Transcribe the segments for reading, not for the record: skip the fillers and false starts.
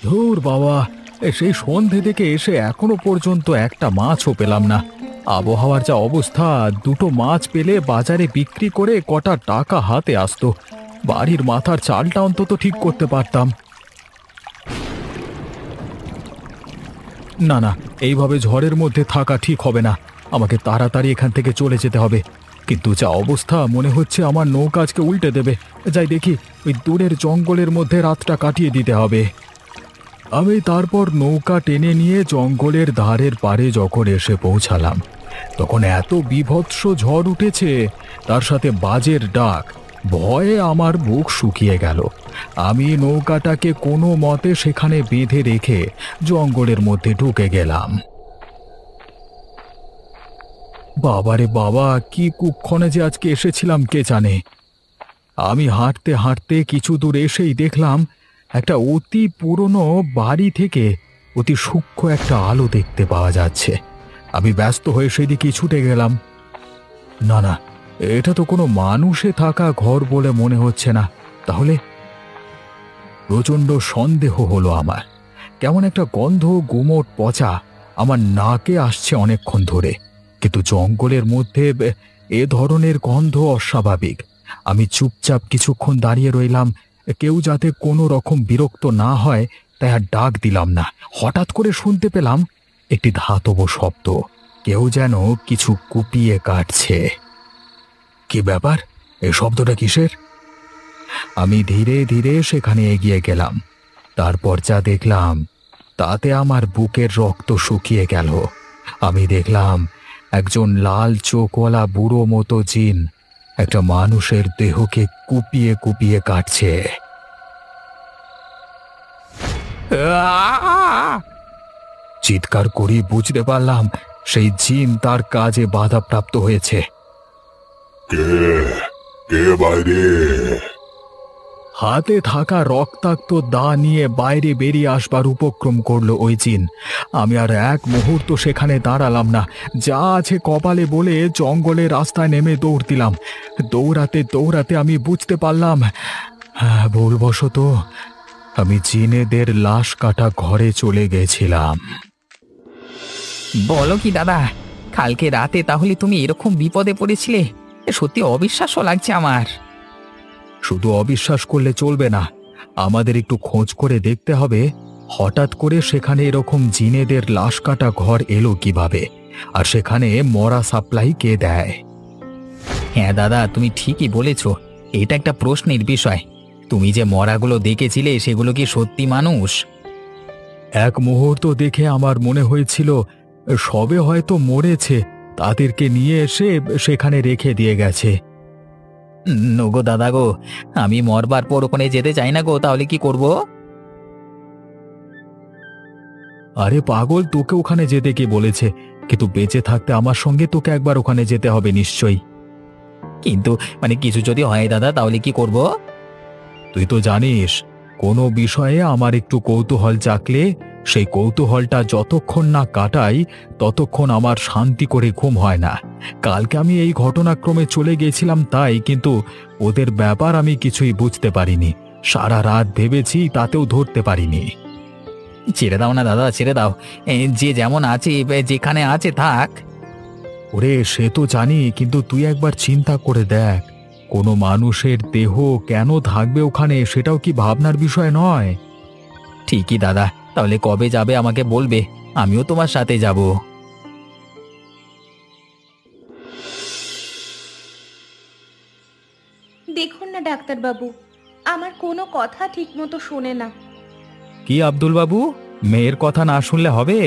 ধুর বাবা, সেই সন্ধে থেকে এসে এখনো পর্যন্ত একটা মাছও পেলাম না। আবহাওয়ার যা অবস্থা, দুটো মাছ পেলে বাজারে বিক্রি করে কটা টাকা হাতে আসতো। বাড়ির মাথার চালটা অন্তত ঠিক করতে পারতাম। না না, এইভাবে ঝড়ের মধ্যে থাকা ঠিক হবে না। আমাকে তাড়াতাড়ি এখান থেকে চলে যেতে হবে। কিন্তু যা অবস্থা, মনে হচ্ছে আমার নৌকা আজকে উল্টে দেবে। যাই দেখি, ওই দূরের জঙ্গলের মধ্যে রাতটা কাটিয়ে দিতে হবে। আমি তারপর নৌকা টেনে নিয়ে জঙ্গলের ধারের পাড়ে যখন এসে পৌঁছালাম, তখন এত বীভৎস ঝড় উঠেছে, তার সাথে বাজের ডাক, ভয়ে আমার বুক শুকিয়ে গেল। আমি নৌকাটাকে কোনো মতে সেখানে বেঁধে রেখে জঙ্গলের মধ্যে ঢুকে গেলাম। বাবারে বাবা, কি কুক্ষণে যে আজকে এসেছিলাম কে জানে। আমি হাঁটতে হাঁটতে কিছু দূর এসেই দেখলাম একটা অতি পুরনো বাড়ি থেকে অতি সূক্ষ্ম একটা আলো দেখতে পাওয়া যাচ্ছে। আমি ব্যস্ত হয়ে সেদিকে ছুটে গেলাম। না না, এটা তো কোনো মানুষে থাকা ঘর বলে মনে হচ্ছে না। তাহলে? প্রচণ্ড সন্দেহ হলো আমার। কেমন একটা গন্ধ, গুমোট পচা, আমার নাকে আসছে অনেকক্ষণ ধরে। কিন্তু জঙ্গলের মধ্যে এ ধরনের গন্ধ অস্বাভাবিক। আমি চুপচাপ কিছুক্ষণ দাঁড়িয়ে রইলাম, কেউ যাতে কোনো রকম বিরক্ত না হয় তাই আর ডাক দিলাম না। হঠাৎ করে শুনতে পেলাম একটি ধাতব শব্দ, কেউ যেন কিছু কুপিয়ে কাটছে। কি ব্যাপার? এই শব্দটা কিসের? আমি ধীরে ধীরে সেখানে এগিয়ে গেলাম। তারপর যা দেখলাম তাতে আমার বুকের রক্ত শুকিয়ে গেল। আমি দেখলাম একজন লাল চোখওয়ালা বুড়ো মতো জিন একটা মানুষের দেহকে কুপিয়ে কুপিয়ে কাটছে। চিৎকার করি বুঝতে পারলাম সেই জিন তার কাজে বাধাপ্রাপ্ত হয়েছে। হাতে থাকা রক্তাক্ত দা নিয়ে বাইরে বেরিয়ে আসবার উপক্রম করলো ওই জিন। আমি আর এক মুহূর্ত সেখানে দাঁড়ালাম না। যা আছে কপালে বলে জঙ্গলের রাস্তায় নেমে দৌড় দিলাম। দৌড়াতে দৌড়াতে আমি বুঝতে পারলাম, ভুলবশত আমি জিনেদের লাশ কাটা ঘরে চলে গেছিলাম। বলো কি দাদা, কালকে রাতে তাহলে তুমি এরকম বিপদে পড়েছিলে? সত্যি অবিশ্বাস্য লাগছে আমার। শুধু অবিশ্বাস করলে চলবে না, আমাদের একটু খোঁজ করে দেখতে হবে হঠাৎ করে সেখানে এরকম জিনেদের লাশ কাটা ঘর এলো কিভাবে, আর সেখানে মরা সাপ্লাই কে দেয়। হ্যাঁ দাদা, তুমি ঠিকই বলেছ। এটা একটা প্রশ্নের বিষয়। তুমি যে মরাগুলো দেখেছিলে সেগুলো কি সত্যি মানুষ? এক মুহূর্ত দেখে আমার মনে হয়েছিল সবে হয়তো মরেছে, তাদেরকে নিয়ে এসে সেখানে রেখে দিয়ে গেছে। গো দাদা গো, আমি মরবার পর ওখানে যেতে চাই না গো, তাহলে কি করব? আরে পাগল, তোকে ওখানে যেতে কে বলেছে? কিন্তু বেঁচে থাকতে আমার সঙ্গে তোকে একবার ওখানে যেতে হবে নিশ্চয়ই। কিন্তু কিছু যদি হয় দাদা, তাহলে কি করব? তুই তো জানিস, কোনো বিষয়ে আমার একটু কৌতূহল জাগলে সেই কৌতূহলটা যতক্ষণ না কাটাই ততক্ষণ আমার শান্তি করে ঘুম হয় না। কালকে আমি এই ঘটনাক্রমে চলে গেছিলাম তাই, কিন্তু ওদের ব্যাপার আমি কিছুই বুঝতে পারিনি। সারা রাত ভেবেছি, তাতেও ধরতে পারিনি। ছেড়ে দাও না দাদা, ছেড়ে দাও। যে যেমন আছে, যেখানে আছে থাক। ওরে সে তো জানি, কিন্তু তুই একবার চিন্তা করে দেখ, কোনো মানুষের দেহ কেন থাকবে ওখানে, সেটাও কি ভাবনার বিষয় নয়? ঠিকই দাদা, তাহলে কবে যাবে আমাকে বলবে, আমিও তোমার সাথে যাব। দেখুন না ডাক্তারবাবু, আমার কোনো কথা ঠিক মতো শোনে না। কি আব্দুল বাবু, মেয়ের কথা না শুনলে হবে?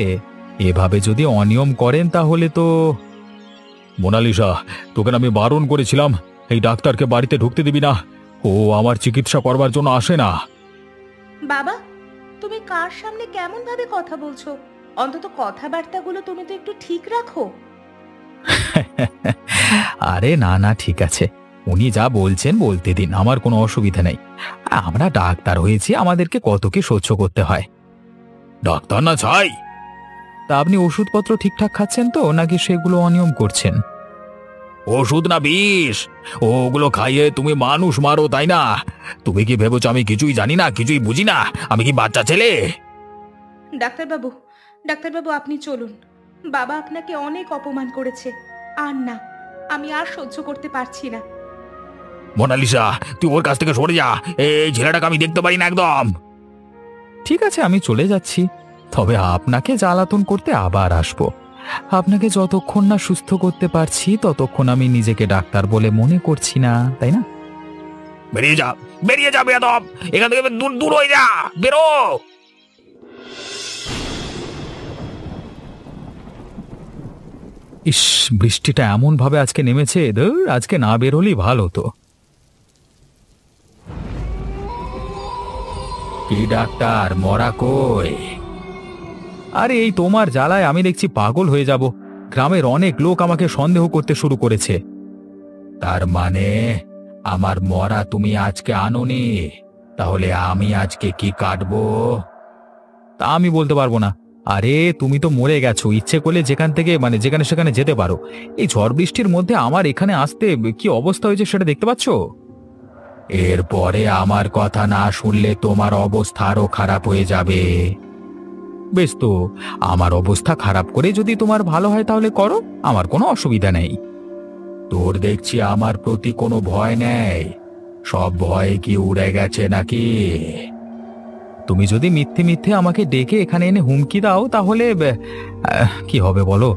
এভাবে যদি অনিয়ম করেন তাহলে তো। মোনালিসা, তোকে আমি বারণ করেছিলাম এই ডাক্তারকে বাড়িতে ঢুকতে দিবি না। ও আমার চিকিৎসা করবার জন্য আসে না। বাবা, তুমি কার সামনে কেমন ভাবে কথা বলছো? অন্তত কথাবার্তাগুলো তুমি তো একটু ঠিক রাখো। আরে না না, ঠিক আছে, উনি যা বলছেন বলতে দিন, আমার কোনো অসুবিধা নেই। আমরা ডাক্তার হয়েছি, আমাদেরকে কত কি সহ্য করতে হয়। ডাক্তার না চাই। তা আপনি ওষুধপত্র ঠিকঠাক খাচ্ছেন তো, নাকি সেগুলো অনিয়ম করছেন? ওষুধ না বিষ, ওগুলো খাইয়ে তুমি মানুষ মারো, তাই না? তুমি কি ভেবেছো আমি কিছুই জানি না, কিছুই বুঝি না? আমি কি বাচ্চা ছেলে? ডাক্তারবাবু, ডাক্তারবাবু আপনি চলুন। বাবা আপনাকে অনেক অপমান করেছে। আর না, আমি আর সহ্য করতে পারছি না। মোনালিসা, তুই ওর কাছ থেকে সরে যা। এই ছেলেটাকে আমি দেখতে পারি না একদম। ঠিক আছে, আমি চলে যাচ্ছি, তবে আপনাকে জ্বালাতন করতে আবার আসবো। আপনাকে যতক্ষণ না সুস্থ করতে পারছি ততক্ষণ আমি নিজেকে ডাক্তার বলে মনে করছি না, তাই না? বেরিয়ে যা, বেরিয়ে যা বেয়াদব, এখান থেকে দূর দূর হয়ে যা, বেরো। ইস, বৃষ্টিটা এমন ভাবে আজকে নেমেছে, আজকে না বের হলেই ভালো হতো। কি ডাক্তার, মরা কই? আরে এই তোমার জ্বালায় আমি দেখছি পাগল হয়ে যাব। গ্রামের অনেক লোক আমাকে সন্দেহ করতে শুরু করেছে। তার মানে আমার মরা তুমি আজকে আনোনি? তাহলে আমি আজকে কি কাটবো? তা আমি বলতে পারবো না। আরে তুমি তো মরে গেছো, ইচ্ছে করলে যেখান থেকে যেখানে সেখানে যেতে পারো। এই ঝড় বৃষ্টির মধ্যে আমার এখানে আসতে কি অবস্থা হয়েছে সেটা দেখতে পাচ্ছ? এরপরে আমার কথা না শুনলে তোমার অবস্থা আরো খারাপ হয়ে যাবে। বেশ, তো আমার অবস্থা খারাপ করে যদি তোমার ভালো হয় তাহলে করো, আমার কোনো অসুবিধা নেই। তোর দেখছি আমার প্রতি কোনো ভয় নেই, সব ভয় কি উড়ে গেছে নাকি? তুমি যদি মিথ্যে মিথ্যে আমাকে ডেকে এখানে এনে হুমকি দাও তাহলে কি হবে বলো?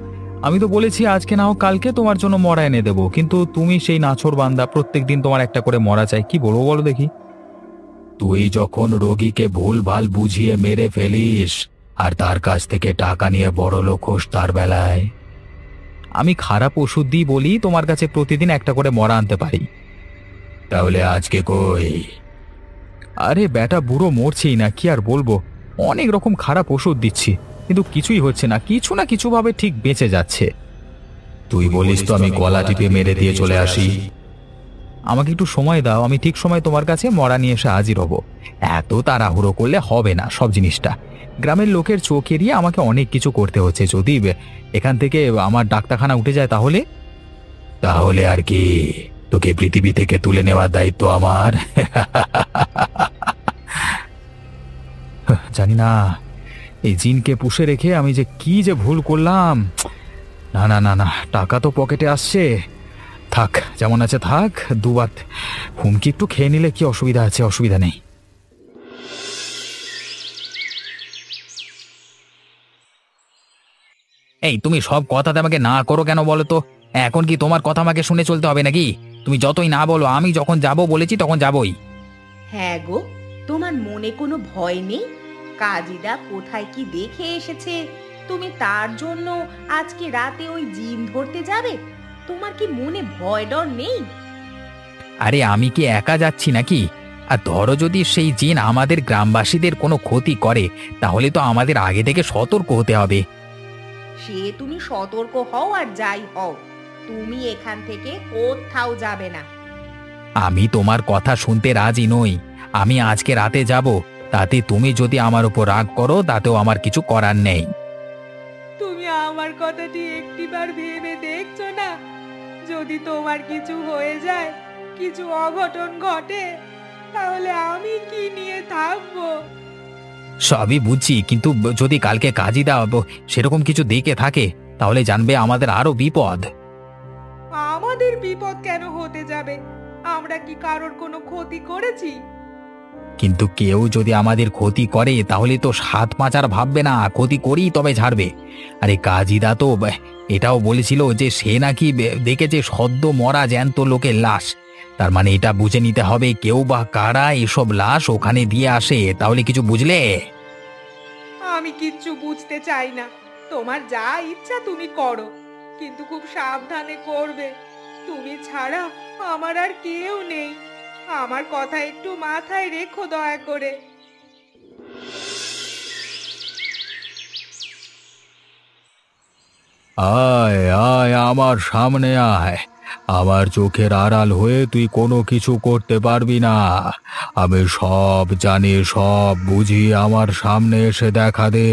আমি তো বলেছি আজকে না হোক কালকে তোমার জন্য মরা এনে দেবো, কিন্তু তুমি সেই নাছোড় বান্দা, প্রত্যেকদিন তোমার একটা করে মরা চাই। কি বলবো বলো দেখি? তুই যখন রোগীকে ভুল ভাল বুঝিয়ে মেরে ফেলিস আর তার কাছ থেকে টাকা নিয়ে বড়লোক হোস তার বেলায়। আমি খারাপ ওষুধ দিই বলি তোমার কাছে প্রতিদিন একটা করে মরা আনতে পারি। তাহলে আজকে কই? আরে বেটা বুড়ো মরছেই না, কি আর বলবো। অনেক রকম খারাপ ওষুধ দিচ্ছি কিন্তু কিছুই হচ্ছে না, কিছু না কিছু ভাবে ঠিক বেঁচে যাচ্ছে। তুই বলিস তো আমি গলা টিপে মেরে দিয়ে চলে আসি? আমাকে একটু সময় দাও, আমি ঠিক সময় তোমার কাছে মরা নিয়ে এসে হাজির হব। এত তাড়াহুড়ো করলে হবে না সব জিনিসটা। গ্রামের লোকের চোখ এড়িয়ে আমাকে অনেক কিছু করতে হচ্ছে। যদি এখান থেকে আমার ডাক্তারখানা উঠে যায় তাহলে? তাহলে আর কি, তোকে পৃথিবী থেকে তুলে নেওয়ার দায়িত্ব আমার। জানি না এই জিনকে পুষে রেখে আমি যে কি যে ভুল করলাম। না না না না, টাকা তো পকেটে আসছে, থাক যেমন আছে থাক। দুবার হুমকি একটু খেয়ে নিলে কি অসুবিধা আছে? অসুবিধা নেই। এই তুমি সব কথাতে আমাকে না করো কেন বলো তো? এখন কি তোমার কথা আমাকে শুনে চলতে হবে নাকি? তুমি যতই না বলো, আমি যখন যাব বলেছি তখন যাবই। হ্যাঁ গো, তোমার মনে কোনো ভয় নেই? কাজীদা কোথায় কি দেখে এসেছে, তুমি তার জন্য আজকে রাতে ওই জিন ধরতে যাবে? তোমার কি মনে ভয় ডর নেই? আরে আমি কি একা যাচ্ছি নাকি? আর ধরো যদি সেই জিন আমাদের গ্রামবাসীদের কোনো ক্ষতি করে তাহলে তো আমাদের আগে থেকে সতর্ক হতে হবে। সে তুমি সতর্ক হও আর যাই হও, তুমি এখান থেকে কোথাও যাবে না। আমি তোমার কথা শুনতে রাজি নই। আমি আজকে রাতে যাব, তাতে তুমি যদি আমার উপর রাগ করো তাতেও আমার কিছু করার নেই। তুমি আমার কথাটি একটিবার ভেবে দেখছো না? যদি তোমার কিছু হয়ে যায়, কিছু অঘটন ঘটে, তাহলে আমি কি নিয়ে থাকবো? সবই বুঝছি, কিন্তু যদি কালকে কাজী দাও সেরকম কিছু দেখে থাকে তাহলে জানবে আমাদের আরো বিপদ। আমাদের বিপদ কেন হতে যাবে? আমরা কি কারোর কোনো ক্ষতি করেছি? কিন্তু কেউ যদি আমাদের ক্ষতি করে তাহলে তো সাত পাঁচ আর ভাববে না, ক্ষতি করি তবে ছাড়বে। আরে কাজীদা তো এটাও বলেছিল যে সে নাকি দেখেছে সদ্য মরা জ্যান্ত লোকের লাশ। তার মানে এটা বুঝে নিতে হবে কেউ বা কারা এসব লাশ ওখানে দিয়ে আসে। তাহলে কিছু বুঝলে? আমি কিচ্ছু বুঝতে চাই না, তোমার যা ইচ্ছা তুমি করো, কিন্তু খুব সাবধানে করবে। তুমি ছাড়া আমার আর কেউ নেই, আমার কথা একটু মাথায় রেখো দয়া করে। আয় আয় আমার সামনে আয়, আমার চোখের আড়াল হয়ে তুই কোনো কিছু করতে পারবি না। আমি সব জানি, সব বুঝি, আমার সামনে এসে দেখা দে।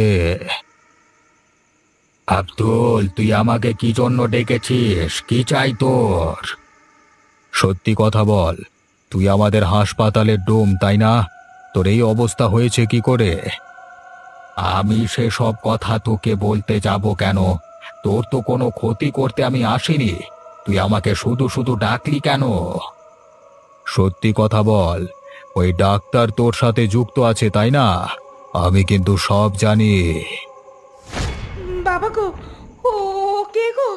আব্দুল, তুই আমাকে কি জন্য ডেকেছিস? কি চাই তোর? সত্যি কথা বল, তুই আমাদের হাসপাতালের ডোম তাই না? তোর এই অবস্থা হয়েছে কি করে? আমি সেসব কথা তোকে বলতে যাব কেন? তোর তো কোনো ক্ষতি করতে আমি আসিনি। তুই আমাকে শুধু শুধু ডাকলি কেন? সত্যি কথা বল, ওই ডাক্তার তোর সাথে যুক্ত আছে তাই না? আমি কিন্তু সব জানি। বাবা গো, ও কে গো?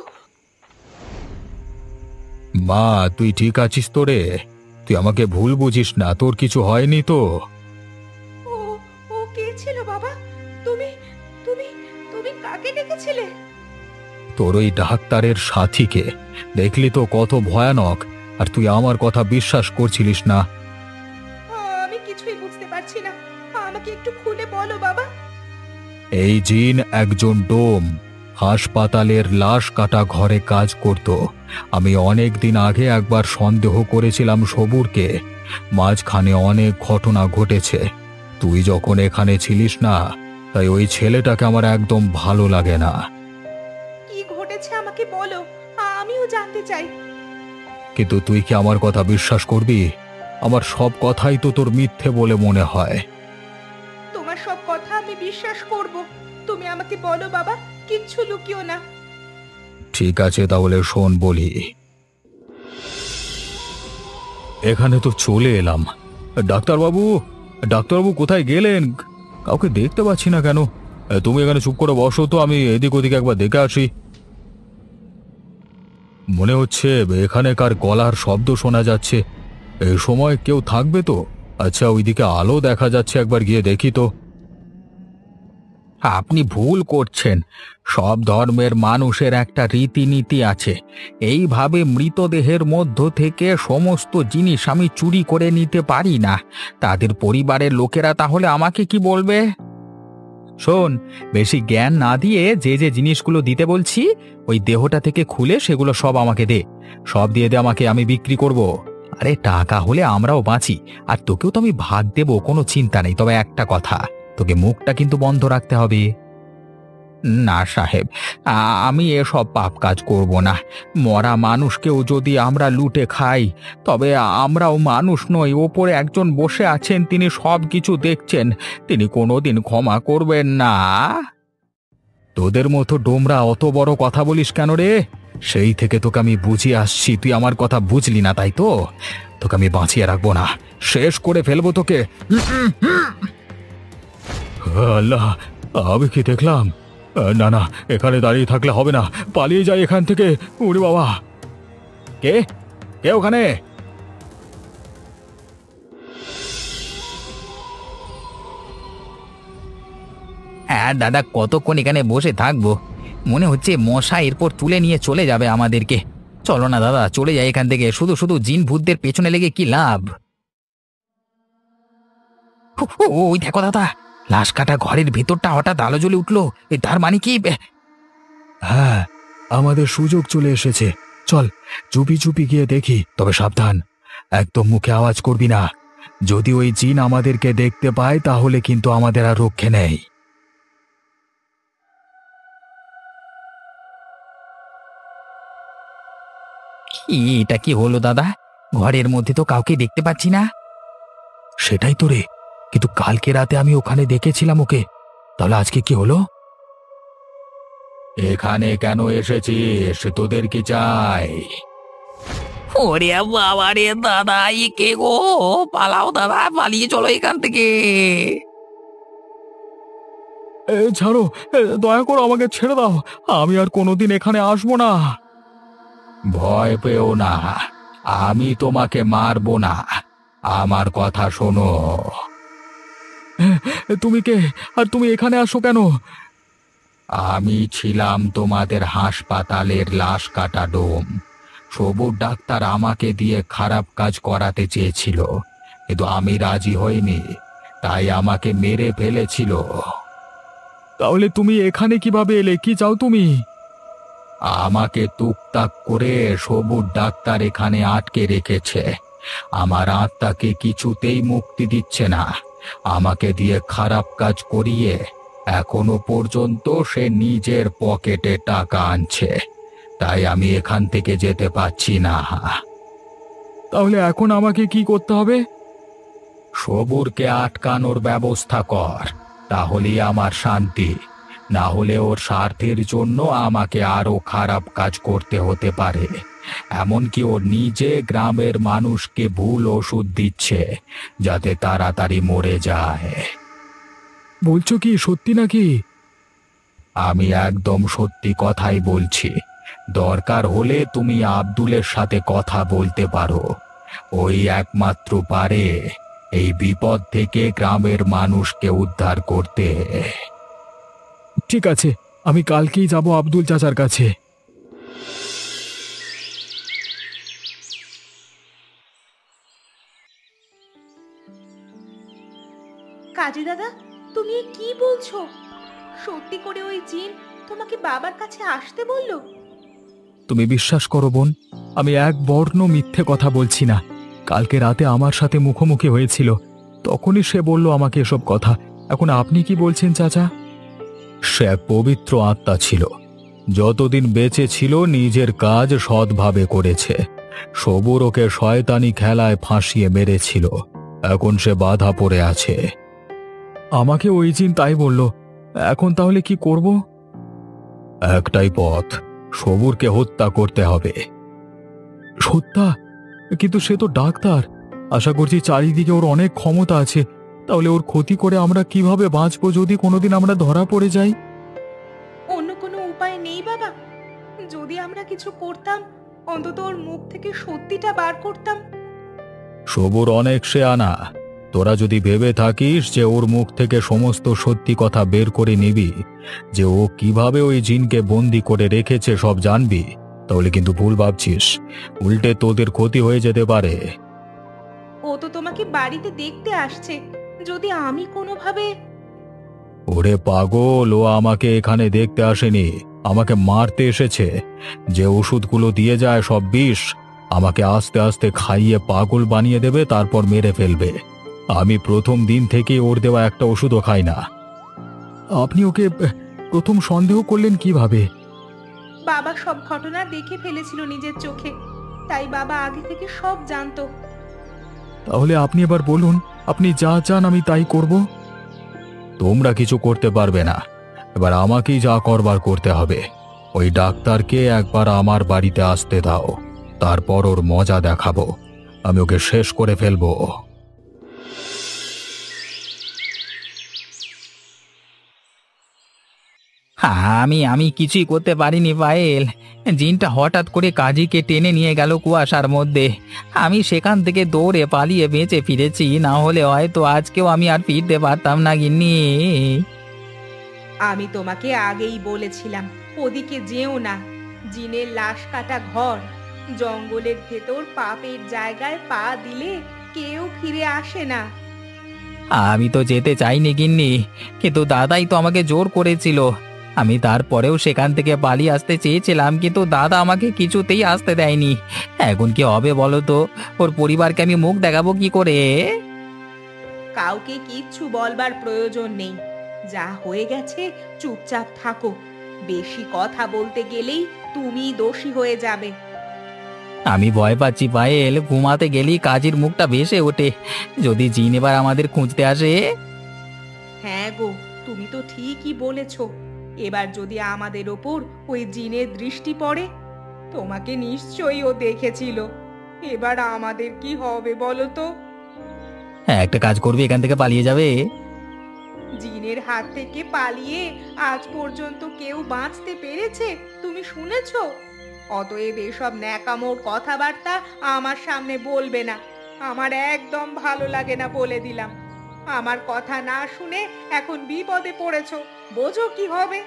মা, তুই ঠিক আছিস তো রে? তুই আমাকে ভুল বুঝিস না, তোর কিছু হয়নি তো? ও ও কে ছিল বাবা? তুমি তুমি তুমি কাকে ডেকেছিলে? তোর ওই ডাক্তারের সাথীকে। দেখলি তো কত ভয়ানক, আর তুই আমার কথা বিশ্বাস করছিলিস না। আমি কিছুই বুঝতে পারছি না, আমাকে একটু খুলে বলো বাবা। এই জিন একজন ডোম, হাসপাতালের লাশ কাটা ঘরে কাজ করত। আমি অনেক দিন আগে একবার সন্দেহ করেছিলাম সবুরকে। মাঝখানে অনেক ঘটনা ঘটেছে। তুই যখন এখানে ছিলিস না, তাই ওই ছেলেটাকে আমার একদম ভালো লাগে না। কি ঘটেছে আমাকে বলো, আমিও জানতে চাই। কিন্তু তুই কি আমার কথা বিশ্বাস করবি? আমার সব কথাই তো তোর মিথ্যে বলে মনে হয়। তোমার সব কথা আমি বিশ্বাস করব, তুমি আমাকে বলো বাবা, কিচ্ছু লুকিও না। ঠিক আছে, তাহলে শোন বলি। এখানে তো চলে এলাম। ডাক্তারবাবু, ডাক্তারবাবু কোথায় গেলেন? কাউকে দেখতে পাচ্ছি না কেন? তুমি এখানে চুপ করে বসো তো, আমি এদিক ওদিক একবার দেখে আসি। মনে হচ্ছে এখানে কার গলার শব্দ শোনা যাচ্ছে। এই সময় কেউ থাকবে তো? আচ্ছা, ওইদিকে আলো দেখা যাচ্ছে, একবার গিয়ে দেখি তো। আপনি ভুল করছেন। সব ধর্মের মানুষের একটা রীতিনীতি আছে। এইভাবে মৃতদেহের মধ্য থেকে সমস্ত জিনিস আমি চুরি করে নিতে পারি না। তাদের পরিবারের লোকেরা তাহলে আমাকে কি বলবে? শোন, বেশি জ্ঞান না দিয়ে যে যে জিনিসগুলো দিতে বলছি, ওই দেহটা থেকে খুলে সেগুলো সব আমাকে দে। সব দিয়ে দে আমাকে, আমি বিক্রি করব। আরে টাকা হলে আমরাও বাঁচি, আর তোকেও তো আমি ভাগ দেব, কোনো চিন্তা নেই। তবে একটা কথা, তোকে মুখটা কিন্তু বন্ধ রাখতে হবে। না সাহেব, আমি এসব পাপ কাজ করব না। মরা মানুষকেও যদি আমরা লুটে খাই, তবে আমরাও মানুষ নই। ওপরে একজন বসে আছেন, তিনি সব কিছু দেখছেন। তিনি কোনোদিন ক্ষমা করবেন না। তোদের মতো ডোমরা অত বড় কথা বলিস কেন রে? সেই থেকে তোকে আমি বুঝিয়ে আসছি, তুই আমার কথা বুঝলি না, তাই তো? তোকে আমি বাঁচিয়ে রাখবো না, শেষ করে ফেলবো তোকে। আল্লাহ, আমি কি দেখলাম? না না, এখানে দাঁড়িয়ে থাকলে হবে না, পালিয়ে যাই এখান থেকে। ওরে বাবা, কে কে ওখানে? হ্যাঁ দাদা, কতক্ষণ এখানে বসে থাকবো? মনে হচ্ছে মশা এরপর তুলে নিয়ে চলে যাবে আমাদেরকে। চলো না দাদা, চলে যাই এখান থেকে। শুধু শুধু জিন ভূতদের পেছনে লেগে কি লাভ? ওই দেখো দাদা, লাশ কাটা ঘরের ভেতরটা হঠাৎ আলো জ্বলে উঠলো। তার মানে কি? হ্যাঁ, আমাদের সুযোগ চলে এসেছে। চল চুপি চুপি গিয়ে দেখি, তবে সাবধান, একদম মুখে আওয়াজ করবি না। যদি ওই জিন আমাদেরকে দেখতে পায়, তাহলে কিন্তু আমাদের আর রক্ষে নেই। এটা কি হলো দাদা? ঘরের মধ্যে তো কাউকে দেখতে পাচ্ছি না। সেটাই তো রে, কিন্তু কালকে রাতে আমি ওখানে দেখেছিলাম ওকে। তাহলে আজকে কি হলো? এখানে কেন এসেছিস? তোদের কি চাই? ওরে বাবা রে দাদা, কে গো? পালাও দাদা, পালিয়ে চলো এখান থেকে। ছাড়ো, দয়া করে আমাকে ছেড়ে দাও। আমি আর কোনোদিন এখানে আসবো না। ভয় পেও না, আমি তোমাকে মারবো না। আমার কথা শোনো। তুমি কে, আর তুমি এখানে আসো কেন? আমি ছিলাম তোমাদের হাসপাতালের লাশ কাটা ডোম। সবুর ডাক্তার আমাকে দিয়ে খারাপ কাজ করাতে চেয়েছিল, কিন্তু আমি রাজি হইনি, তাই আমাকে মেরে ফেলেছিল। তাহলে তুমি এখানে কিভাবে এলে? কি চাও তুমি? আমাকে তুকতাক করে সবুর ডাক্তার এখানে আটকে রেখেছে। আমার আত্মাকে কিছুতেই মুক্তি দিচ্ছে না। আমাকে দিয়ে খারাপ কাজ করিয়ে এখনো পর্যন্ত সে নিজের পকেটে টাকা আনছে, তাই আমি এখান থেকে যেতে পারছি না। তাহলে এখন আমাকে কি করতে হবে? সবুরকে আটকানোর ব্যবস্থা কর। তাহলেই আমার শান্তি। না হলে ওর স্বার্থের জন্য আমাকে আরো খারাপ কাজ করতে হতে পারে। এমনকি ও নিজে গ্রামের মানুষকে ভুল ওষুধ দিচ্ছে যাতে তাড়াতাড়ি মরে যায়। বলছো কি সত্যি নাকি? আমি একদম সত্যি কথাই বলছি। দরকার হলে তুমি আব্দুলের সাথে কথা বলতে পারো। ওই একমাত্র পারে এই বিপদ থেকে গ্রামের মানুষকে উদ্ধার করতে। ঠিক আছে, আমি কালকেই যাব আব্দুল চাচার কাছে। কাজী দাদা, তুমি এ কি বলছো? সত্যি করে ওই জিন তোমাকে বাবার কাছে আসতে বললো? তুমি বিশ্বাস করো বোন, আমি এক বর্ণ মিথ্যে কথা বলছি না। কালকে রাতে আমার সাথে মুখোমুখি হয়েছিল, তখনই সে বলল আমাকে এসব কথা। এখন আপনি কি বলছেন চাচা? সে এক পবিত্র আত্মা ছিল, যতদিন বেঁচে ছিল নিজের কাজ সৎভাবে করেছে। সবুর ওকে শয়তানি খেলায় ফাঁসিয়ে মেরেছিল, এখন সে বাধা পড়ে আছে। আমাকে ওই জিন তাই বলল। এখন তাহলে কি করব? একটাই পথ, সবুরকে হত্যা করতে হবে। হত্যা? কিন্তু সে তো ডাক্তার। আশা করছি চারিদিকে ওর অনেক ক্ষমতা আছে। তাহলে ওর ক্ষতি করে আমরা কিভাবে বাঁচবো যদি কোনোদিন আমরা ধরা পড়ে যাই? অন্য কোনো উপায় নেই বাবা? যদি আমরা কিছু করতাম, অন্তত ওর মুখ থেকে সত্যিটা বার করতাম। সবুর অনেক শেয়ানা। তোরা যদি ভেবে থাকিস যে ওর মুখ থেকে সমস্ত সত্যি কথা বের করে নিবি, যে ও কিভাবে ওই জিনকে বন্দি করে রেখেছে সব জানবি, তাহলে কিন্তু ভুল ভাবছিস। উল্টে তোদের ক্ষতি হয়ে যেতে পারে। ও তো তোমাকে বাড়িতে দেখতে আসছে। যদি আমি কোনোভাবে... ওরে পাগল, ও আমাকে এখানে দেখতে আসেনি, আমাকে মারতে এসেছে। যে ওষুধগুলো দিয়ে যায় সব বিষ, আমাকে আস্তে আস্তে খাইয়ে পাগল বানিয়ে দেবে, তারপর মেরে ফেলবে। আমি প্রথম দিন থেকে ওর দেওয়া একটা ওষুধও খাই না। আপনি ওকে প্রথম সন্দেহ করলেন কিভাবে? বাবা সব ঘটনা দেখে ফেলেছিল নিজের চোখে, তাই বাবা আগে থেকে সব জানতো। তাহলে আপনি এবার বলুন, আপনি যা চান আমি তাই করব। তোমরা কিছু করতে পারবে না, এবার আমাকেই যা করবার করতে হবে। ওই ডাক্তারকে একবার আমার বাড়িতে আসতে দাও, তারপর ওর মজা দেখাবো। আমি ওকে শেষ করে ফেলবো। আমি আমি কিছুই করতে পারিনি পায়েল। জিনটা হঠাৎ করে কাজীকে টেনে নিয়ে গেল কুয়াশার মধ্যে। আমি সেখান থেকে দৌড়ে পালিয়ে বেঁচে ফিরেছি, না হলে হয়তো আজকেও আমি আর ফিরতে পারতাম না গিন্নি। আমি তোমাকে আগেই বলেছিলাম ওদিকে যেও না। জিনের লাশ কাটা ঘর, জঙ্গলের ভেতর পাপের জায়গায় পা দিলে কেউ ফিরে আসে না। আমি তো যেতে চাইনি গিন্নি, কিন্তু দাদাই তো আমাকে জোর করেছিল। আমি তারপরেও সেখান থেকে পালিয়ে আসতে চেয়েছিলাম, কিন্তু দাদা আমাকে কিছুতেই আসতে দেয়নি। এখন কি হবে বলো তো? ওর পরিবারকে আমি মুখ দেখাবো কি করে? কাউকে কিচ্ছু বলবার প্রয়োজন নেই। যা হয়ে গেছে চুপচাপ থাকো। বেশি কথা বলতে গেলেই তুমি দোষী হয়ে যাবে। আমি ভয় পাচ্ছি পায়েল, ঘুমাতে গেলেই কাজীর মুখটা ভেসে ওঠে। যদি জিন এবার আমাদের খুঁজতে আসে। হ্যাঁ গো, তুমি তো ঠিকই বলেছ। এবার যদি আমাদের ওপর ওই জিনের দৃষ্টি পড়ে, তোমাকে নিশ্চয়ই ও দেখেছিল। এবার আমাদের কি হবে বলো তো? হ্যাঁ, একটা কাজ করবে, এখান থেকে পালিয়ে যাবে। জিনের হাত থেকে পালিয়ে আজ পর্যন্ত কেউ বাঁচতে পেরেছে তুমি শুনেছো? অতএব এসব ন্যাকামোর কথাবার্তা আমার সামনে বলবে না। আমার একদম ভালো লাগে না, বলে দিলাম। আমার কথা না শুনে এখন বিপদে পড়েছো, বোঝো কি হবে।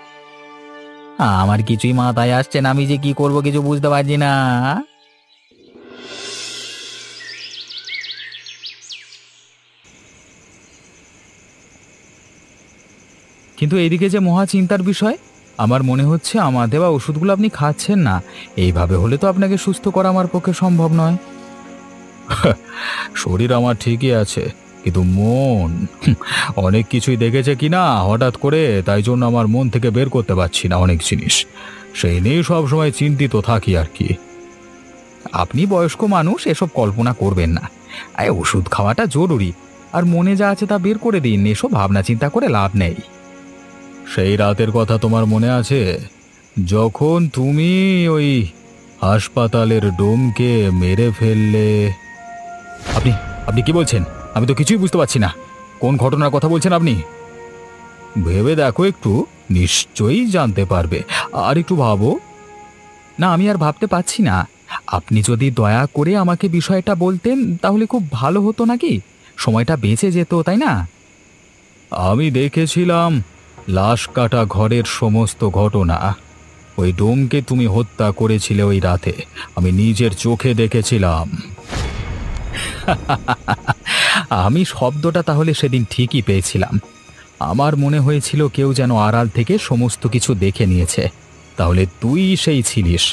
আমার কিছুই মাথায় আসছে না, আমি যে কি করব কিছু বুঝতে পারছি না। কিন্তু এদিকে যে মহা চিন্তার বিষয়, আমার মনে হচ্ছে আমার দেওয়া ওষুধগুলো আপনি খাচ্ছেন না। এইভাবে হলে তো আপনাকে সুস্থ করা আমার পক্ষে সম্ভব নয়। শরীর আমার ঠিকই আছে, কিন্তু মন অনেক কিছুই দেখেছে কিনা হঠাৎ করে, তাই জন্য আমার মন থেকে বের করতে পারছি না অনেক জিনিস। সেই নিয়ে সবসময় চিন্তিত থাকি আর কি। আপনি বয়স্ক মানুষ, এসব কল্পনা করবেন না। ওষুধ খাওয়াটা জরুরি। আর মনে যা আছে তা বের করে দিন, এসব ভাবনা চিন্তা করে লাভ নেই। সেই রাতের কথা তোমার মনে আছে, যখন তুমি ওই হাসপাতালের ডোমকে মেরে ফেললে? আপনি আপনি কি বলছেন? আমি তো কিছুই বুঝতে পারছি না। কোন ঘটনার কথা বলছেন আপনি? ভেবে দেখো একটু, নিশ্চয়ই জানতে পারবে। আর একটু ভাবো। না, আমি আর ভাবতে পারছি না। আপনি যদি দয়া করে আমাকে বিষয়টা বলতেন তাহলে খুব ভালো হতো নাকি, সময়টা বেঁচে যেত, তাই না? আমি দেখেছিলাম লাশ কাটা ঘরের সমস্ত ঘটনা। ওই ডোমকে তুমি হত্যা করেছিলে ওই রাতে, আমি নিজের চোখে দেখেছিলাম। আমি শব্দটা তাহলে সেদিন ঠিকই পেয়েছিলাম। আমার মনে হয়েছিল কেউ যেন আড়াল থেকে সমস্ত কিছু দেখে নিয়েছে। তাহলে তুই সেই ছিলিস।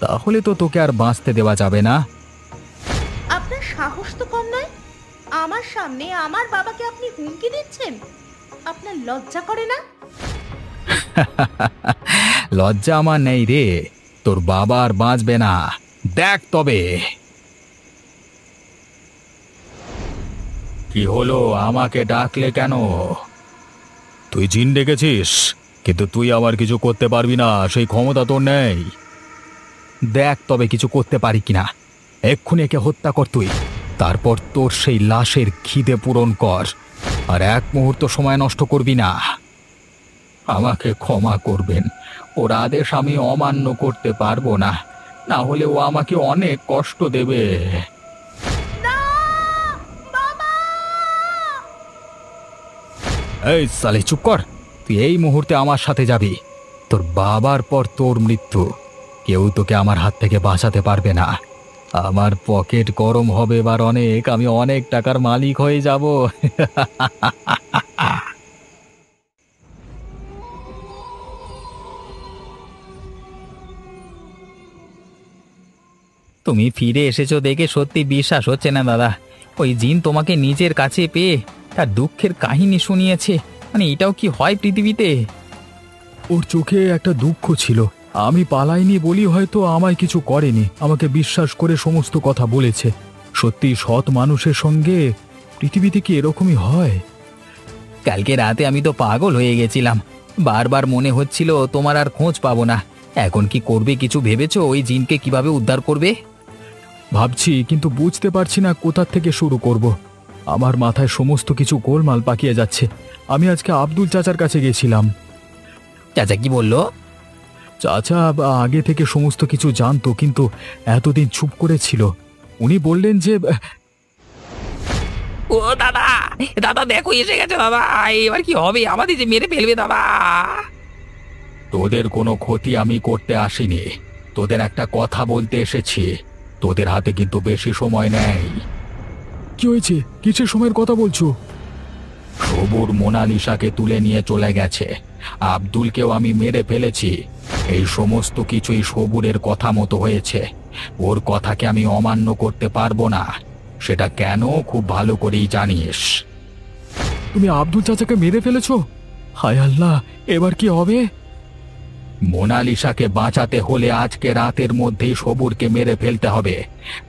তাহলে তো তোকে আর বাঁচতে দেওয়া যাবে না। আপনার সাহস তো কম নয়, আমার সামনে আমার বাবাকে আপনি হুমকি দিচ্ছেন। আপনার লজ্জা করে না? লজ্জা আমার নেই রে, তোর বাবা আর বাঁচবে না, দেখ তবে। কি হলো, আমাকে ডাকলে কেন? তুই জিন ডেকেছিস, কিন্তু তুই আবার কিছু করতে পারবি না, সেই ক্ষমতা তোর নেই। দেখ তবে কিছু করতে পারি কিনা। এক্ষুনি একে হত্যা কর তুই, তারপর তোর সেই লাশের খিদে পূরণ কর, আর এক মুহূর্ত সময় নষ্ট করবি না। আমাকে ক্ষমা করবেন, ওর আদেশ আমি অমান্য করতে পারবো না, না হলে ও আমাকে অনেক কষ্ট দেবে। এই সালে, চুপ কর। তুই এই মুহূর্তে আমার সাথে যাবি। তোর বাবার পর তোর মৃত্যু, কেউ তোকে আমার হাত থেকে বাঁচাতে পারবে না। আমার পকেট গরম হবে এবার অনেক, আমি অনেক টাকার মালিক হয়ে যাব। তুমি ফিরে এসেছো দেখে সত্যি বিশ্বাস হচ্ছে না দাদা। ওই জিন তোমাকে নিজের কাছে পেয়ে তার দুঃখের কাহিনী শুনিয়েছে, মানে এটাও কি হয় পৃথিবীতে? ওর চোখে একটা দুঃখ ছিল। আমি পালাইনি বলি হয়তো আমায় কিছু করেনি, আমাকে বিশ্বাস করে সমস্ত কথা বলেছে। সত্যি সৎ মানুষের সঙ্গে পৃথিবীতে কি এরকমই হয়? কালকে রাতে আমি তো পাগল হয়ে গেছিলাম, বারবার মনে হচ্ছিল তোমার আর খোঁজ পাবো না। এখন কি করবে, কিছু ভেবেছো? ওই জিনকে কিভাবে উদ্ধার করবে? ভাবছি, কিন্তু বুঝতে পারছি না কোথা থেকে শুরু করব। আমার মাথায় সমস্ত কিছু গোলমাল পাকিয়ে যাচ্ছে। আমি আজকে আব্দুল চাচার কাছে গেছিলাম। চাচা কি বললো? চাচা আগে থেকে সমস্ত কিছু জানতো, কিন্তু এতদিন চুপ করেছিল। উনি বললেন যে ও দাদা, দাদা দেখো এসে গেছে দাদা, এবার কি হবে? আমাদের যে মেরে ফেলবে দাদা। তোদের কোনো ক্ষতি আমি করতে আসিনি, তোদের একটা কথা বলতে এসেছি। তোদের হাতে কিন্তু বেশি সময় নেই। কি হয়েছে? কিসের সময়ের কথা বলছো? সবুর মোনালিসাকে তুলে নিয়ে চলে গেছে, আব্দুলকেও আমি মেরে ফেলেছি। এই সমস্ত কিছুই সবুরের কথা মতো হয়েছে। ওর কথাকে আমি অমান্য করতে পারবো না, সেটা কেন খুব ভালো করেই জানিস। তুমি আব্দুল চাচাকে মেরে ফেলেছো? হায় আল্লাহ, এবার কি হবে? মোনালিসাকে বাঁচাতে হলে আজকে রাতের মধ্যেই সবুরকে মেরে ফেলতে হবে,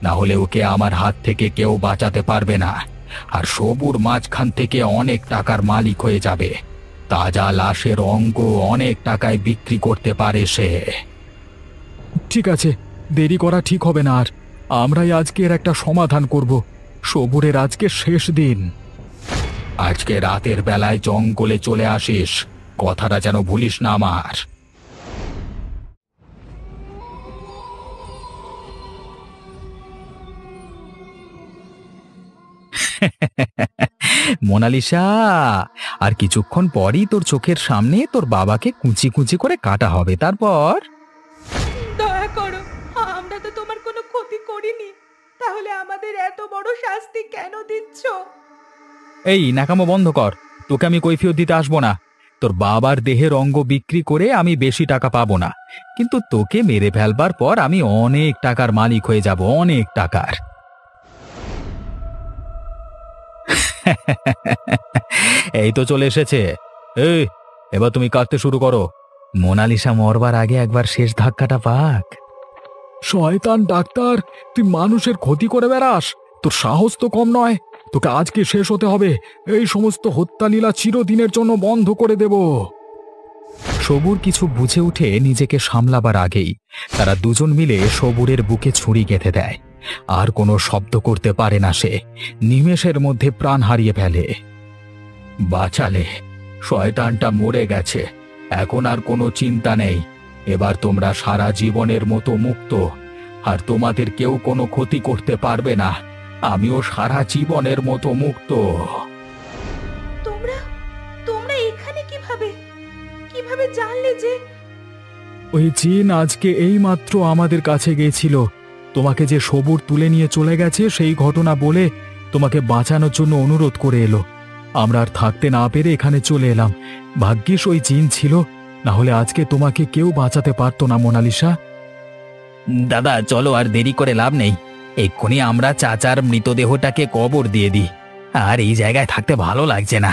না হলে ওকে আমার হাত থেকে কেউ বাঁচাতে পারবে না। আর সবুর মাঝখান থেকে অনেক টাকার মালিক হয়ে যাবে। তাজা লাশের অঙ্গ অনেক টাকায় বিক্রি করতে পারে সে। ঠিক আছে, দেরি করা ঠিক হবে না আর। আমরাই আজকের একটা সমাধান করব। সবুরের আজকে শেষ দিন। আজকে রাতের বেলায় জঙ্গলে চলে আসিস, কথাটা যেন ভুলিস না আমার। মোনালিসা, আর কিছুক্ষণ পরই তোর চোখের সামনে তোর বাবাকে কুচি কুচি করে কাটা হবে। তারপর দয়া করো, আমরা তো তোমার কোনো ক্ষতি করিনি, তাহলে আমাদের এত বড় শাস্তি কেন দিচ্ছ? এই ন্যাকামো বন্ধ কর। তোকে আমি কৈফিয়ত দিতে আসবো না। তোর বাবার দেহের অঙ্গ বিক্রি করে আমি বেশি টাকা পাবো না, কিন্তু তোকে মেরে ফেলবার পর আমি অনেক টাকার মালিক হয়ে যাব, অনেক টাকার। এই তো চলে এসেছে। এই, এবার তুমি কাঁদতে শুরু করো। মোনালিসা মরবার আগে একবার শেষ ধাক্কাটা পাক। শয়তান ডাক্তার, তুই মানুষের ক্ষতি করে বেড়াস? তোর সাহস তো কম নয়। তোকে আজকে শেষ হতে হবে। এই সমস্ত হত্যালীলা চিরদিনের জন্য বন্ধ করে দেব। সবুর কিছু বুঝে উঠে নিজেকে সামলাবার আগেই তারা দুজন মিলে সবুরের বুকে ছুরি গেঁথে দেয়। আর কোনো শব্দ করতে পারে না সে, নিমেষের মধ্যে প্রাণ হারিয়ে ফেলে। বাঁচালে, শয়তানটা মরে গেছে, এখন আর কোনো চিন্তা নেই। এবার তোমরা সারা জীবনের মতো মুক্ত, আর তোমাদের কেউ কোনো ক্ষতি করতে পারবে না। আমিও সারা জীবনের মতো মুক্ত। তোমরা তোমরা এখানে কিভাবে কিভাবে জানলে যে? ওই জিন আজকে এইমাত্র আমাদের কাছে গিয়েছিল। তোমাকে যে সবুর তুলে নিয়ে চলে গেছে সেই ঘটনা বলে তোমাকে বাঁচানোর জন্য অনুরোধ করে এলো। আমরা আর থাকতে না পেরে এখানে চলে এলাম। ভাগ্যিস ওই জিন ছিল, না হলে আজকে তোমাকে কেউ বাঁচাতে পারতো না মোনালিসা। দাদা চলো, আর দেরি করে লাভ নেই। এক্ষুনি আমরা চাচার মৃতদেহটাকে কবর দিয়ে দিই। আর এই জায়গায় থাকতে ভালো লাগছে না।